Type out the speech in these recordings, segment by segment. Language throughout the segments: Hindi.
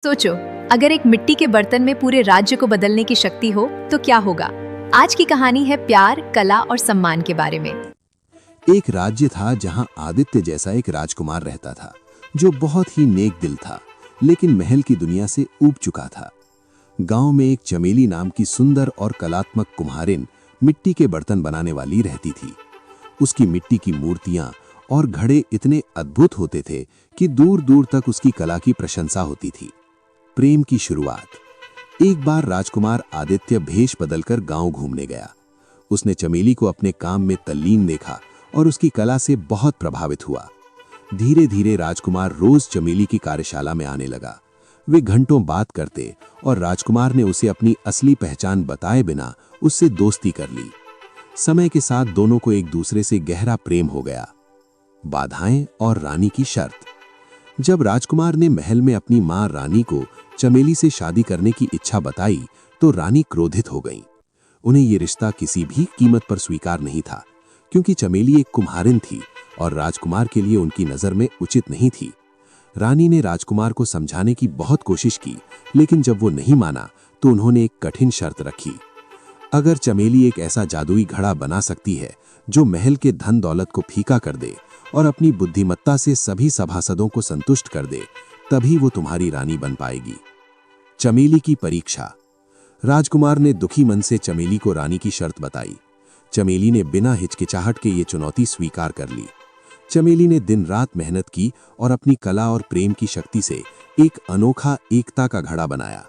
सोचो, अगर एक मिट्टी के बर्तन में पूरे राज्य को बदलने की शक्ति हो तो क्या होगा। आज की कहानी है प्यार, कला और सम्मान के बारे में। एक राज्य था जहां आदित्य जैसा एक राजकुमार रहता था, जो बहुत ही नेक दिल था, लेकिन महल की दुनिया से ऊब चुका था। गांव में एक चमेली नाम की सुंदर और कलात्मक कुम्हारिन मिट्टी के बर्तन बनाने वाली रहती थी। उसकी मिट्टी की मूर्तियां और घड़े इतने अद्भुत होते थे कि दूर दूर तक उसकी कला की प्रशंसा होती थी। प्रेम की शुरुआत। एक बार राजकुमार आदित्य भेष बदलकर गांव घूमने गया। उसने चमेली को अपने काम में तल्लीन देखा और उसकी कला से बहुत प्रभावित हुआ। धीरे धीरे राजकुमार रोज चमेली की कार्यशाला में आने लगा। वे घंटों बात करते और राजकुमार ने उसे अपनी असली पहचान बताए बिना उससे दोस्ती कर ली। समय के साथ दोनों को एक दूसरे से गहरा प्रेम हो गया। बाधाएं और रानी की शर्त। जब राजकुमार ने महल में अपनी मां रानी को चमेली से शादी करने की इच्छा बताई तो रानी क्रोधित हो गई। उन्हें यह रिश्ता किसी भी कीमत पर स्वीकार नहीं था, क्योंकि चमेली एक कुम्हारिन थी और राजकुमार के लिए उनकी नजर में उचित नहीं थी। रानी ने राजकुमार को समझाने की बहुत कोशिश की, लेकिन जब वो नहीं माना तो उन्होंने एक कठिन शर्त रखी। अगर चमेली एक ऐसा जादुई घड़ा बना सकती है जो महल के धन दौलत को फीका कर दे और अपनी बुद्धिमत्ता से सभी सभासदों को संतुष्ट कर दे, तभी वो तुम्हारी रानी बन पाएगी। चमेली की परीक्षा। राजकुमार ने दुखी मन से चमेली को रानी की शर्त बताई। चमेली ने बिना हिचकिचाहट के ये चुनौती स्वीकार कर ली। चमेली ने दिन रात मेहनत की और अपनी कला और प्रेम की शक्ति से एक अनोखा एकता का घड़ा बनाया।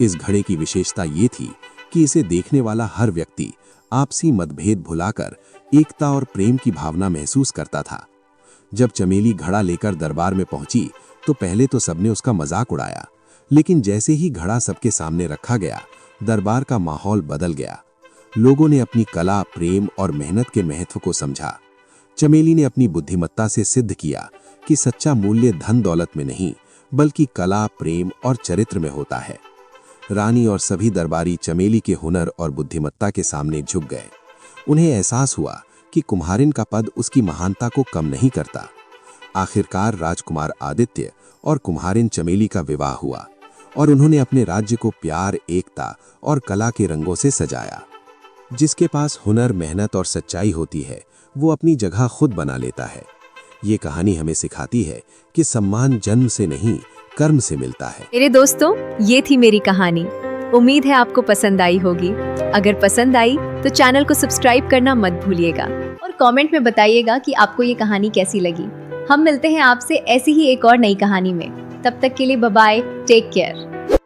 इस घड़े की विशेषता ये थी कि इसे देखने वाला हर व्यक्ति आपसी मतभेद भुलाकर एकता और प्रेम की भावना महसूस करता था। जब चमेली घड़ा लेकर दरबार में पहुंची तो पहले तो सबने उसका मजाक उड़ाया, लेकिन जैसे ही घड़ा सबके सामने रखा गया, दरबार का माहौल बदल गया। लोगों ने अपनी कला, प्रेम और मेहनत के महत्व को समझा। चमेली ने अपनी बुद्धिमत्ता से सिद्ध किया कि सच्चा मूल्य धन दौलत में नहीं, बल्कि कला, प्रेम और चरित्र में होता है। रानी और सभी दरबारी चमेली के हुनर और बुद्धिमत्ता के सामने झुक गए। उन्हें एहसास हुआ कि कुम्हारिन का पद उसकी महानता को कम नहीं करता। आखिरकार राजकुमार आदित्य और कुम्हारिन चमेली का विवाह हुआ और उन्होंने अपने राज्य को प्यार, एकता और कला के रंगों से सजाया। जिसके पास हुनर, मेहनत और सच्चाई होती है, वो अपनी जगह खुद बना लेता है। ये कहानी हमें सिखाती है कि सम्मान जन्म से नहीं, कर्म से मिलता है। मेरे दोस्तों, ये थी मेरी कहानी। उम्मीद है आपको पसंद आई होगी। अगर पसंद आई तो चैनल को सब्सक्राइब करना मत भूलिएगा और कमेंट में बताइएगा कि आपको ये कहानी कैसी लगी। हम मिलते हैं आपसे ऐसी ही एक और नई कहानी में। तब तक के लिए बाय बाय, टेक केयर।